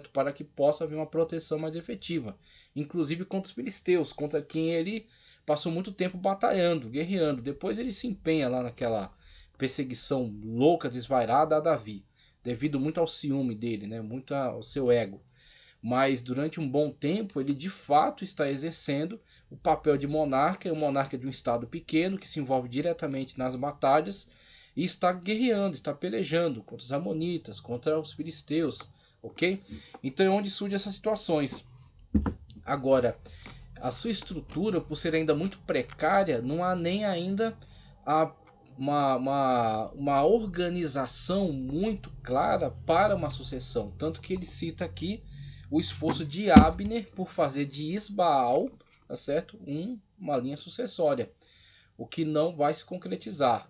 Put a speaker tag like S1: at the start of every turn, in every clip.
S1: para que possa haver uma proteção mais efetiva, inclusive contra os filisteus, contra quem ele passou muito tempo batalhando, guerreando. Depois ele se empenha lá naquela perseguição louca, desvairada a Davi, devido muito ao ciúme dele, né? Muito ao seu ego. Mas durante um bom tempo ele de fato está exercendo o papel de monarca, é um monarca de um estado pequeno que se envolve diretamente nas batalhas e está guerreando, está pelejando contra os amonitas, contra os filisteus, ok? Então é onde surgem essas situações. Agora, a sua estrutura, por ser ainda muito precária, não há nem ainda uma organização muito clara para uma sucessão. Tanto que ele cita aqui o esforço de Abner por fazer de Isbaal, tá certo? Uma linha sucessória, o que não vai se concretizar.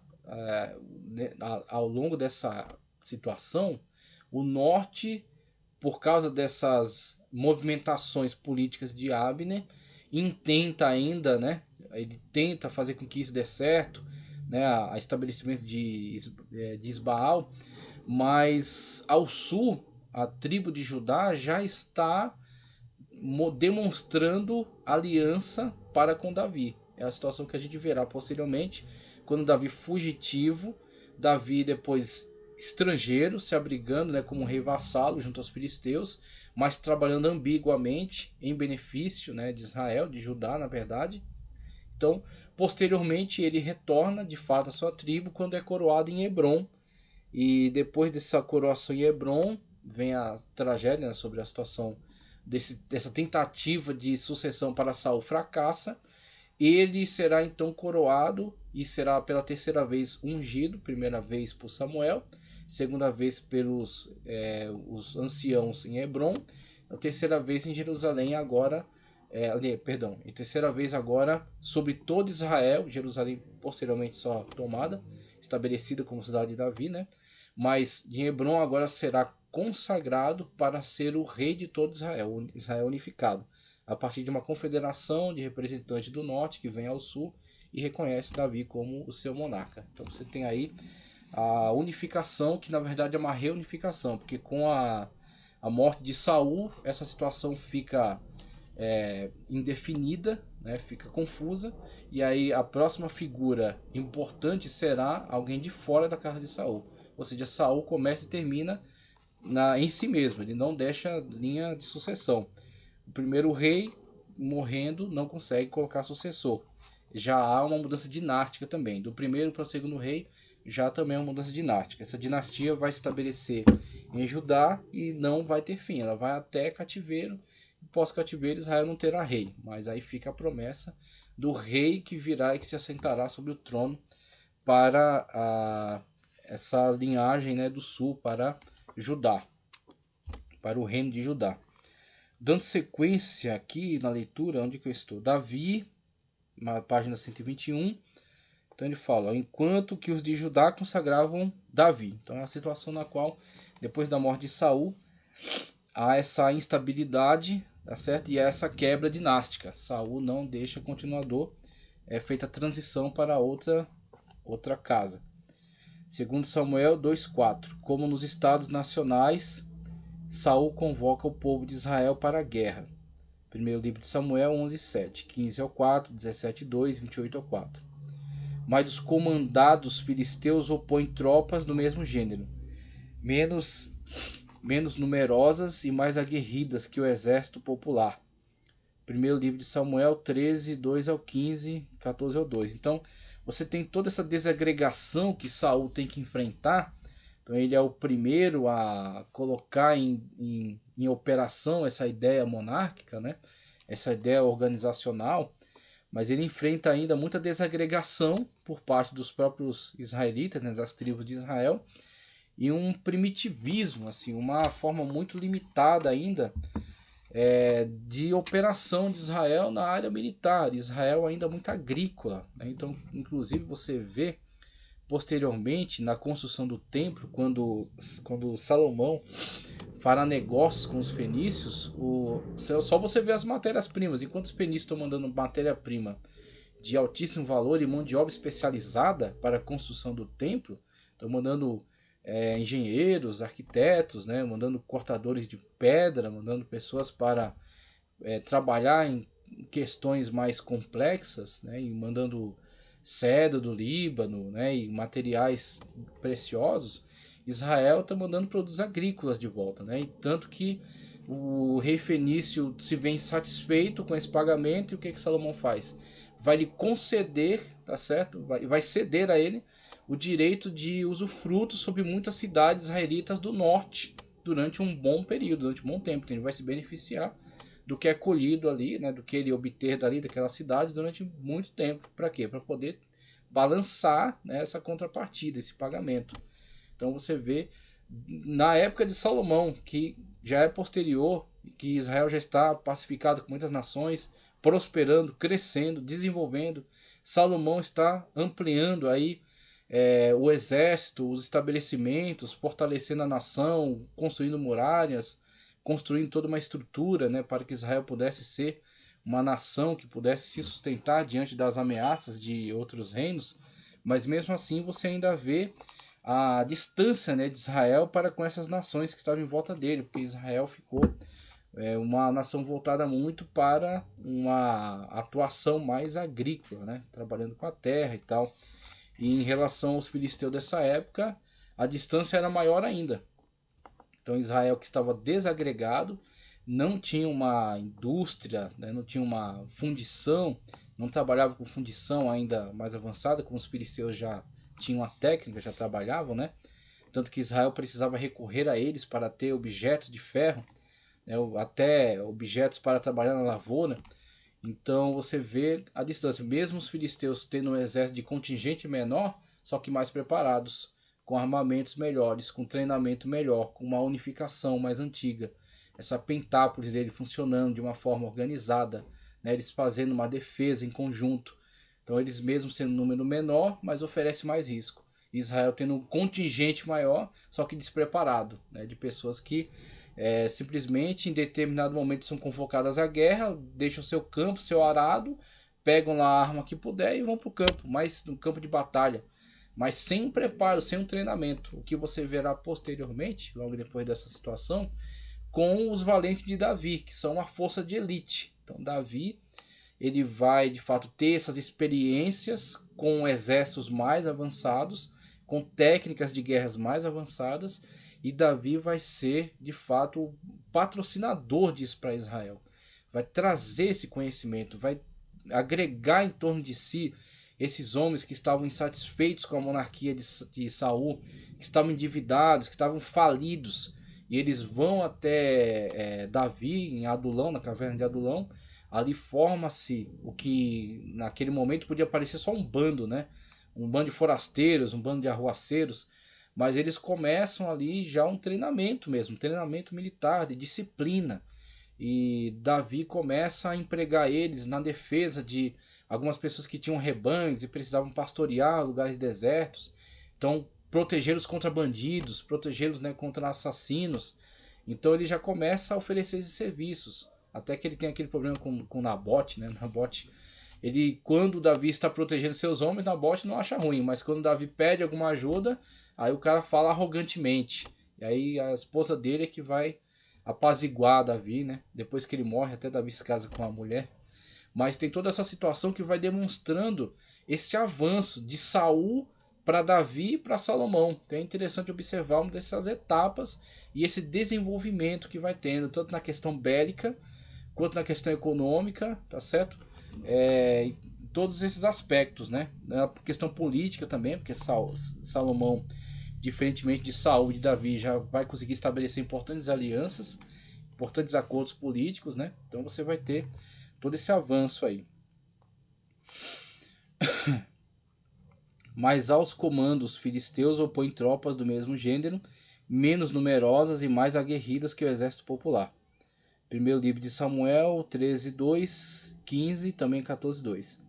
S1: Ao longo dessa situação, o norte, por causa dessas movimentações políticas de Abner, intenta ainda, né? Ele tenta fazer com que isso dê certo, né? A estabelecimento de Isbaal, mas ao sul a tribo de Judá já está demonstrando aliança para com Davi. É a situação que a gente verá posteriormente, quando Davi fugitivo, Davi depois estrangeiro, se abrigando, né, como um rei vassalo junto aos filisteus, mas trabalhando ambiguamente em benefício, né, de Israel, de Judá, na verdade. Então, posteriormente, ele retorna de fato à sua tribo quando é coroado em Hebrom. E depois dessa coroação em Hebrom, vem a tragédia, né, sobre a situação dessa tentativa de sucessão para Saul fracassa. Ele será então coroado e será pela terceira vez ungido, primeira vez por Samuel, segunda vez pelos os anciãos em Hebrom, a terceira vez em Jerusalém agora, em terceira vez agora sobre todo Israel, Jerusalém posteriormente só tomada, estabelecida como cidade de Davi, né? Mas em Hebrom agora será consagrado para ser o rei de todo Israel, Israel unificado, a partir de uma confederação de representantes do norte que vem ao sul e reconhece Davi como o seu monarca. Então você tem aí a unificação, que na verdade é uma reunificação, porque com a morte de Saul essa situação fica indefinida, né, fica confusa, e aí a próxima figura importante será alguém de fora da casa de Saul. Ou seja, Saul começa e termina em si mesmo, ele não deixa linha de sucessão. O primeiro rei morrendo não consegue colocar sucessor. Já há uma mudança dinástica também. Do primeiro para o segundo rei já também é uma mudança dinástica. Essa dinastia vai se estabelecer em Judá e não vai ter fim. Ela vai até cativeiro. Pós-cativeiro Israel não terá rei. Mas aí fica a promessa do rei que virá e que se assentará sobre o trono para essa linhagem, né, do sul, para Judá, para o reino de Judá. Dando sequência aqui na leitura, onde que eu estou? Davi, na página 121. Então ele fala, enquanto que os de Judá consagravam Davi. Então é a situação na qual, depois da morte de Saul, há essa instabilidade, tá certo? E há essa quebra dinástica. Saul não deixa continuador, é feita a transição para outra casa. Segundo Samuel 2:4, como nos estados nacionais, Saul convoca o povo de Israel para a guerra. Primeiro livro de Samuel 11:7, 15:4, 17:2, 28:4. Mas os comandados filisteus opõem tropas do mesmo gênero, menos numerosas e mais aguerridas que o exército popular. Primeiro livro de Samuel 13, 2-15, 14-2. Então, você tem toda essa desagregação que Saul tem que enfrentar. Então, ele é o primeiro a colocar em operação essa ideia monárquica, né? Essa ideia organizacional. Mas ele enfrenta ainda muita desagregação por parte dos próprios israelitas, né, das tribos de Israel, e um primitivismo, assim, uma forma muito limitada ainda de operação de Israel na área militar. Israel ainda muito agrícola, né? Então, inclusive, você vê posteriormente na construção do templo, quando Salomão fará negócios com os fenícios, só você vê as matérias-primas. Enquanto os fenícios estão mandando matéria-prima de altíssimo valor e mão de obra especializada para a construção do templo, estão mandando engenheiros, arquitetos, né, mandando cortadores de pedra, mandando pessoas para trabalhar em questões mais complexas, né, e mandando cedro do Líbano, né, e materiais preciosos. Israel está mandando produtos agrícolas de volta, né, e tanto que o rei fenício se vê insatisfeito com esse pagamento, e o que Salomão faz? Vai lhe conceder, tá certo? Vai ceder a ele o direito de usufruto sobre muitas cidades israelitas do norte durante um bom período, durante um bom tempo. Então ele vai se beneficiar do que é colhido ali, né, do que ele obter dali daquela cidade durante muito tempo. Para quê? Para poder balançar, né, essa contrapartida, esse pagamento. Então você vê na época de Salomão, que já é posterior, que Israel já está pacificado com muitas nações, prosperando, crescendo, desenvolvendo. Salomão está ampliando aí o exército, os estabelecimentos, fortalecendo a nação, construindo muralhas, construindo toda uma estrutura, né, para que Israel pudesse ser uma nação que pudesse se sustentar diante das ameaças de outros reinos. Mas mesmo assim você ainda vê a distância, né, de Israel para com essas nações que estavam em volta dele, porque Israel ficou uma nação voltada muito para uma atuação mais agrícola, né, trabalhando com a terra e tal. E em relação aos filisteus dessa época, a distância era maior ainda. Então Israel, que estava desagregado, não tinha uma indústria, né, não tinha uma fundição, não trabalhava com fundição ainda mais avançada, como os filisteus já tinham a técnica, já trabalhavam, né? Tanto que Israel precisava recorrer a eles para ter objetos de ferro, né, até objetos para trabalhar na lavoura. Então você vê a distância, mesmo os filisteus tendo um exército de contingente menor, só que mais preparados, com armamentos melhores, com treinamento melhor, com uma unificação mais antiga. Essa pentápolis dele funcionando de uma forma organizada, né, eles fazendo uma defesa em conjunto. Então eles mesmo sendo um número menor, mas oferece mais risco. Israel tendo um contingente maior, só que despreparado, né, de pessoas que simplesmente em determinado momento são convocadas à guerra, deixam seu campo, seu arado, pegam lá a arma que puder e vão para o campo, mas no campo de batalha, mas sem um preparo, sem um treinamento. O que você verá posteriormente, logo depois dessa situação, com os valentes de Davi, que são uma força de elite. Então Davi, ele vai de fato ter essas experiências com exércitos mais avançados, com técnicas de guerras mais avançadas, e Davi vai ser de fato o patrocinador disso para Israel. Vai trazer esse conhecimento, vai agregar em torno de si esses homens que estavam insatisfeitos com a monarquia de Saul, que estavam endividados, que estavam falidos, e eles vão até Davi em Adulão, na caverna de Adulão. Ali forma-se o que naquele momento podia parecer só um bando, né? Um bando de forasteiros, um bando de arruaceiros, mas eles começam ali já um treinamento mesmo, um treinamento militar, de disciplina. E Davi começa a empregar eles na defesa de algumas pessoas que tinham rebanhos e precisavam pastorear lugares desertos. Então, protegê-los contra bandidos, protegê-los, né, contra assassinos. Então ele já começa a oferecer esses serviços. Até que ele tem aquele problema com Nabote, né? Nabote, quando Davi está protegendo seus homens, Nabote não acha ruim, mas quando Davi pede alguma ajuda, aí o cara fala arrogantemente. E aí a esposa dele é que vai apaziguar Davi, né? Depois que ele morre, até Davi se casa com a mulher. Mas tem toda essa situação que vai demonstrando esse avanço de Saul para Davi e para Salomão. Então é interessante observarmos essas etapas e esse desenvolvimento que vai tendo, tanto na questão bélica quanto na questão econômica, tá certo? Todos esses aspectos, né? Na questão política também, porque Salomão, diferentemente de Saul e de Davi, já vai conseguir estabelecer importantes alianças, importantes acordos políticos, né? Então você vai ter todo esse avanço aí. Mas aos comandos filisteus opõem tropas do mesmo gênero, menos numerosas e mais aguerridas que o exército popular. Primeiro livro de Samuel 13:2, 15, também 14:2.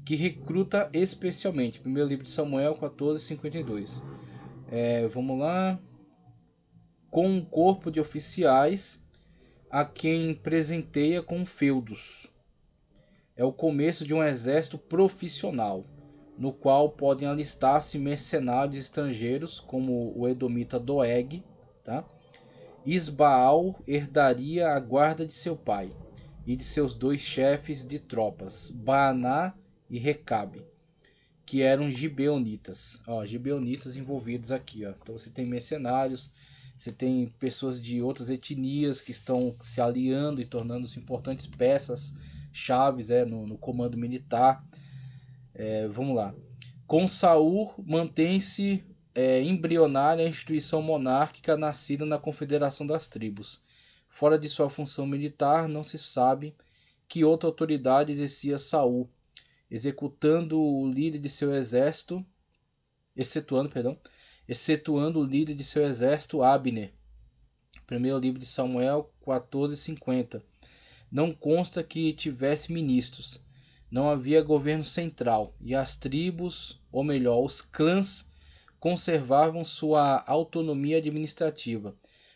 S1: Que recruta especialmente. Primeiro livro de Samuel 14:52. Vamos lá. Com um corpo de oficiais a quem presenteia com feudos. É o começo de um exército profissional. no qual podem alistar-se mercenários estrangeiros, como o edomita Doeg. Tá? Isbaal herdaria a guarda de seu pai e de seus 2 chefes de tropas, Baaná e Recabe, que eram gibeonitas. Gibeonitas envolvidos aqui. Então você tem mercenários, você tem pessoas de outras etnias que estão se aliando e tornando-se importantes peças chaves no comando militar. Vamos lá. Com Saul mantém-se embrionária a instituição monárquica nascida na Confederação das Tribos. Fora de sua função militar, não se sabe que outra autoridade exercia Saul, executando o líder de seu exército, excetuando o líder de seu exército, Abner. Primeiro livro de Samuel 14:50. Não consta que tivesse ministros. Não havia governo central, e as tribos, ou melhor, os clãs, conservavam sua autonomia administrativa.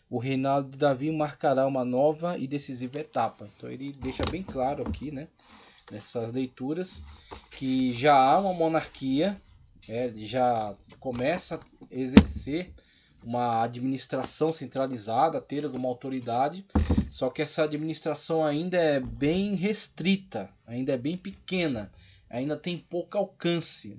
S1: O reinado de Davi marcará uma nova e decisiva etapa. Então ele deixa bem claro aqui, nessas leituras, que já há uma monarquia, já começa a exercer uma administração centralizada, a ter alguma autoridade, só que essa administração ainda é bem restrita, ainda é bem pequena, ainda tem pouco alcance,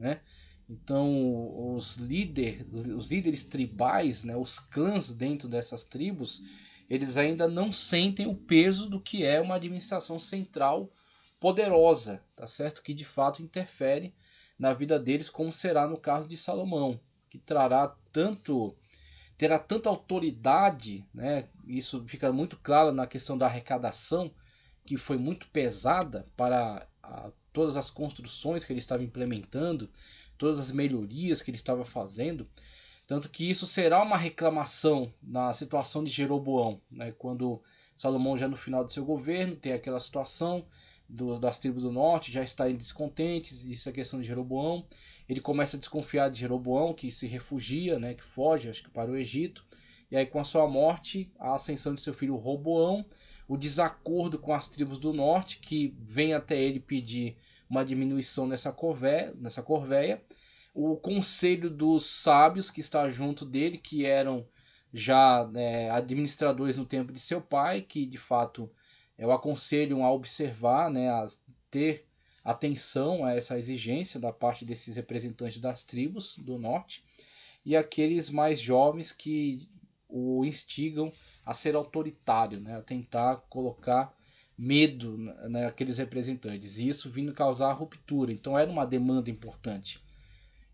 S1: Então os líderes tribais, os clãs dentro dessas tribos, eles ainda não sentem o peso do que é uma administração central poderosa, tá certo? Que de fato interfere na vida deles, como será no caso de Salomão, que terá tanta autoridade, Isso fica muito claro na questão da arrecadação, que foi muito pesada para todas as construções que ele estava implementando, todas as melhorias que ele estava fazendo, tanto que isso será uma reclamação na situação de Jeroboão, quando Salomão, já no final do seu governo, tem aquela situação das tribos do norte já estarem descontentes, isso é questão de Jeroboão. Ele começa a desconfiar de Jeroboão, que se refugia, que foge, acho que para o Egito. E aí, com a sua morte, a ascensão de seu filho Roboão, o desacordo com as tribos do norte, que vem até ele pedir uma diminuição nessa corvéia, o conselho dos sábios que está junto dele, que eram já administradores no tempo de seu pai, que de fato o aconselham a observar, a ter atenção a essa exigência da parte desses representantes das tribos do norte, e aqueles mais jovens que o instigam a ser autoritário, a tentar colocar medo naqueles representantes, e isso vindo causar ruptura. Então era uma demanda importante,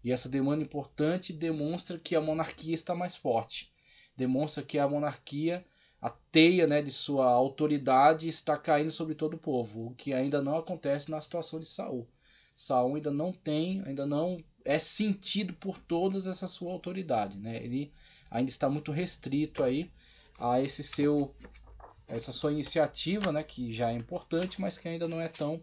S1: e essa demanda importante demonstra que a monarquia está mais forte, demonstra que a monarquia, a teia de sua autoridade está caindo sobre todo o povo, o que ainda não acontece na situação de Saul. Saul ainda não é sentido por todas essa sua autoridade, Ele ainda está muito restrito aí a essa sua iniciativa, que já é importante, mas que ainda não é tão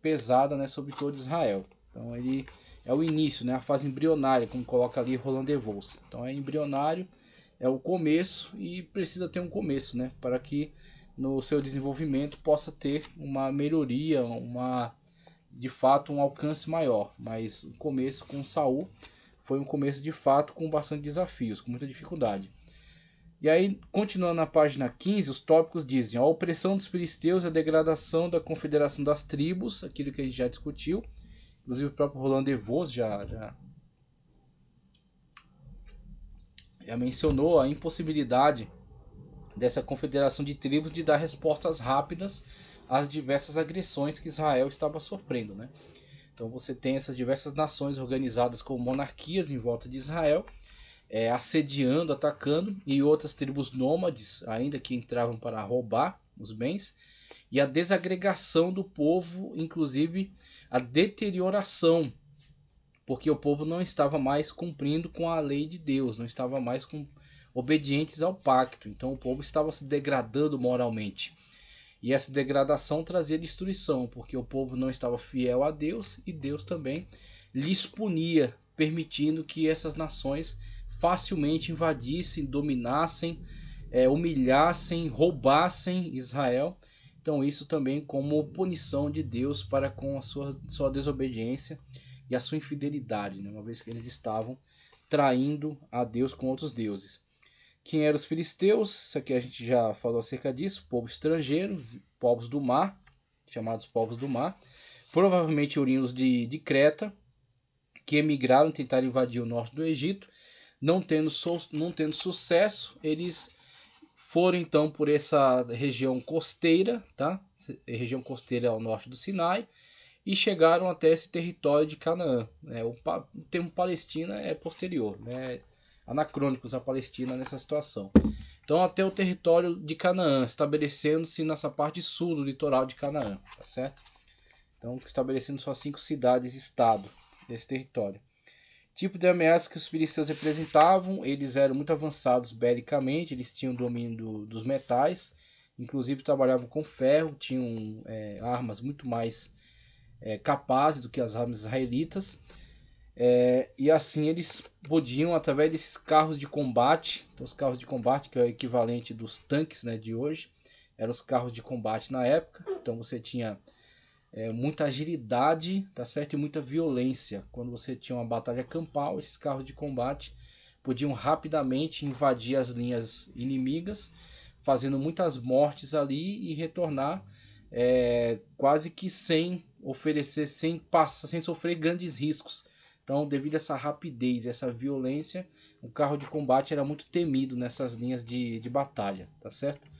S1: pesada, sobre todo Israel. Então ele é o início, a fase embrionária, como coloca ali Roland de Vos. Então é embrionário, é o começo, e precisa ter um começo, para que no seu desenvolvimento possa ter uma melhoria, de fato um alcance maior. Mas o começo com Saul foi um começo de fato com bastante desafios, com muita dificuldade. E aí, continuando na página 15, os tópicos dizem: a opressão dos filisteus e a degradação da confederação das tribos, aquilo que a gente já discutiu, inclusive o próprio Roland de Vos já mencionou a impossibilidade dessa confederação de tribos de dar respostas rápidas às diversas agressões que Israel estava sofrendo, Então você tem essas diversas nações organizadas como monarquias em volta de Israel, assediando, atacando, e outras tribos nômades ainda que entravam para roubar os bens, e a desagregação do povo, inclusive a deterioração, porque o povo não estava mais cumprindo com a lei de Deus, não estava mais obedientes ao pacto. Então o povo estava se degradando moralmente. E essa degradação trazia destruição, porque o povo não estava fiel a Deus, e Deus também lhes punia, permitindo que essas nações facilmente invadissem, dominassem, humilhassem, roubassem Israel. Então isso também como punição de Deus para com a sua desobediência, e a sua infidelidade, né? Uma vez que eles estavam traindo a Deus com outros deuses. Quem eram os filisteus? Isso aqui a gente já falou acerca disso. Povo estrangeiro, povos do mar, chamados povos do mar, provavelmente oriundos de Creta, que emigraram e tentaram invadir o norte do Egito. Não tendo sucesso, eles foram então por essa região costeira, tá? Região costeira ao norte do Sinai, e chegaram até esse território de Canaã. O termo Palestina é posterior, né? Anacrônicos a Palestina nessa situação. Então até o território de Canaã, estabelecendo-se nessa parte sul do litoral de Canaã, tá certo? Então estabelecendo suas 5 cidades-estado desse território. Tipo de ameaça que os filisteus representavam: eles eram muito avançados belicamente, eles tinham domínio dos metais, inclusive trabalhavam com ferro, tinham armas muito mais capazes do que as armas israelitas. E assim eles podiam, através desses carros de combate, então os carros de combate, que é o equivalente dos tanques, né, de hoje, eram os carros de combate na época. Então você tinha muita agilidade, tá certo? E muita violência. Quando você tinha uma batalha campal, esses carros de combate podiam rapidamente invadir as linhas inimigas, fazendo muitas mortes ali e retornar quase que sem sofrer grandes riscos. Então, devido a essa rapidez, essa violência, o carro de combate era muito temido nessas linhas de batalha, tá certo?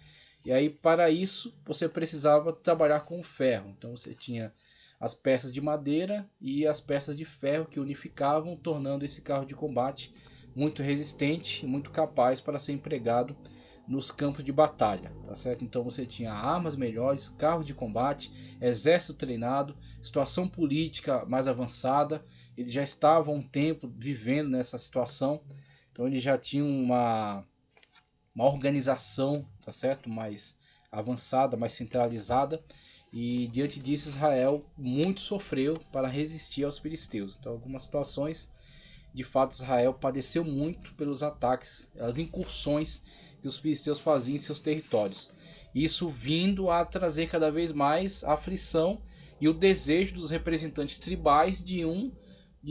S1: E aí, para isso, você precisava trabalhar com ferro. Então, você tinha as peças de madeira e as peças de ferro que unificavam, tornando esse carro de combate muito resistente e muito capaz para ser empregado nos campos de batalha, tá certo? Então, você tinha armas melhores, carros de combate, exército treinado, situação política mais avançada. Eles já estavam há um tempo vivendo nessa situação, então eles já tinham uma organização, tá certo? Mais avançada, mais centralizada, e diante disso Israel muito sofreu para resistir aos filisteus. Então, algumas situações, de fato, Israel padeceu muito pelos ataques, as incursões que os filisteus faziam em seus territórios. Isso vindo a trazer cada vez mais aflição e o desejo dos representantes tribais de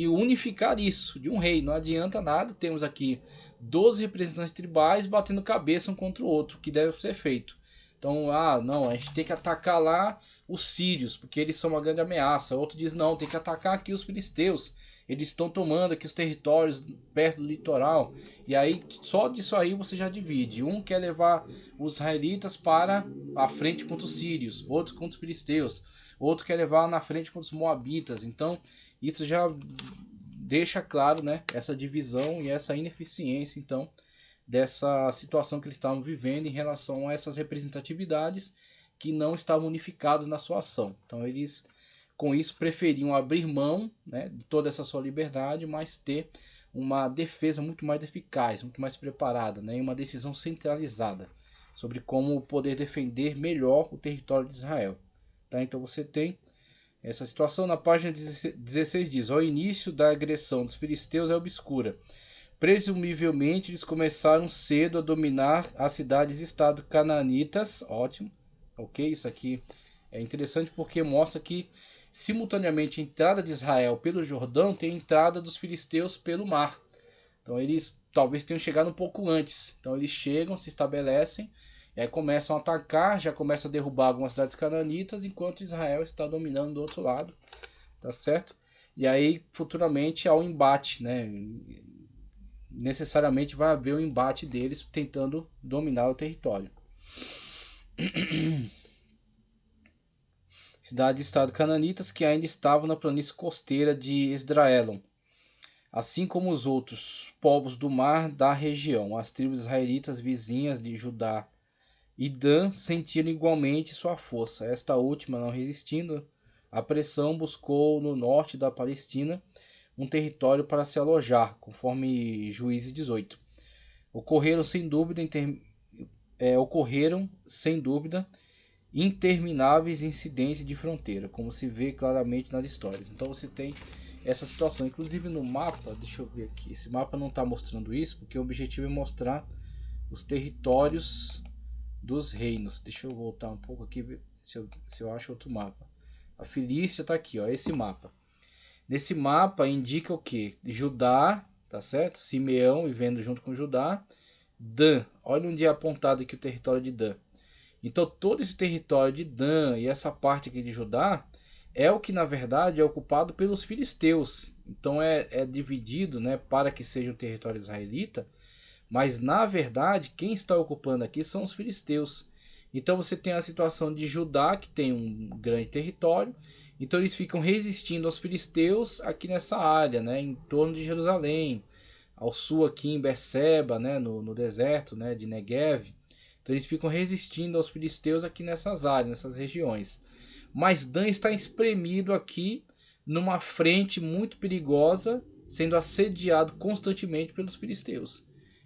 S1: unificar isso, de um rei. Não adianta nada, temos aqui 12 representantes tribais batendo cabeça um contra o outro, que deve ser feito. Então, não, a gente tem que atacar lá os sírios, porque eles são uma grande ameaça. Outro diz, não, tem que atacar aqui os filisteus, eles estão tomando aqui os territórios perto do litoral. E aí, só disso aí você já divide. Um quer levar os israelitas para a frente contra os sírios, outro contra os filisteus, outro quer levar na frente contra os moabitas. Então, isso já deixa claro, né, essa divisão e essa ineficiência, então, dessa situação que eles estavam vivendo em relação a essas representatividades que não estavam unificadas na sua ação. Então, eles, com isso, preferiam abrir mão, né, de toda essa sua liberdade, mas ter uma defesa muito mais eficaz, muito mais preparada, né, e uma decisão centralizada sobre como poder defender melhor o território de Israel. Tá? Então, você tem essa situação. Na página 16 diz: o início da agressão dos filisteus é obscura. Presumivelmente eles começaram cedo a dominar as cidades-estado canaanitas. Ótimo, ok, isso aqui é interessante porque mostra que simultaneamente a entrada de Israel pelo Jordão tem a entrada dos filisteus pelo mar. Então eles talvez tenham chegado um pouco antes. Então eles chegam, se estabelecem, e aí começam a atacar, já começam a derrubar algumas cidades cananitas, enquanto Israel está dominando do outro lado, tá certo? E aí futuramente há um embate, né? Necessariamente vai haver um embate deles tentando dominar o território. Cidade-estado cananitas que ainda estavam na planície costeira de Esdraelon, assim como os outros povos do mar da região. As tribos israelitas vizinhas de Judá e Dan sentiram igualmente sua força. Esta última, não resistindo à pressão, buscou no norte da Palestina um território para se alojar, conforme Juízes 18. Ocorreram sem dúvida intermináveis incidentes de fronteira, como se vê claramente nas histórias. Então você tem essa situação, inclusive no mapa. Deixa eu ver aqui, esse mapa não está mostrando isso, porque o objetivo é mostrar os territórios dos reinos. Deixa eu voltar um pouco aqui, ver se eu acho outro mapa. A Filístia está aqui, ó, esse mapa. Nesse mapa indica o que? Judá, tá certo? Simeão vivendo junto com Judá. Dan, olha onde é apontado aqui o território de Dan. Então todo esse território de Dan e essa parte aqui de Judá é o que na verdade é ocupado pelos filisteus. Então é dividido, né, para que seja um território israelita, mas na verdade quem está ocupando aqui são os filisteus. Então você tem a situação de Judá, que tem um grande território, então eles ficam resistindo aos filisteus aqui nessa área, né, em torno de Jerusalém, ao sul aqui em Berseba, né, no deserto, né, de Negev. Então eles ficam resistindo aos filisteus aqui nessas áreas, nessas regiões. Mas Dan está espremido aqui numa frente muito perigosa, sendo assediado constantemente pelos filisteus.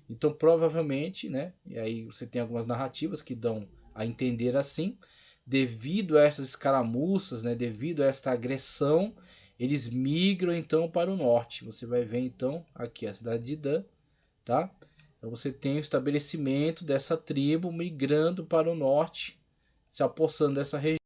S1: Então provavelmente, né, e aí você tem algumas narrativas que dão a entender assim, devido a essas escaramuças, né, devido a esta agressão, eles migram então para o norte. Você vai ver então aqui a cidade de Dan, tá? Então você tem o estabelecimento dessa tribo migrando para o norte, se apossando dessa região.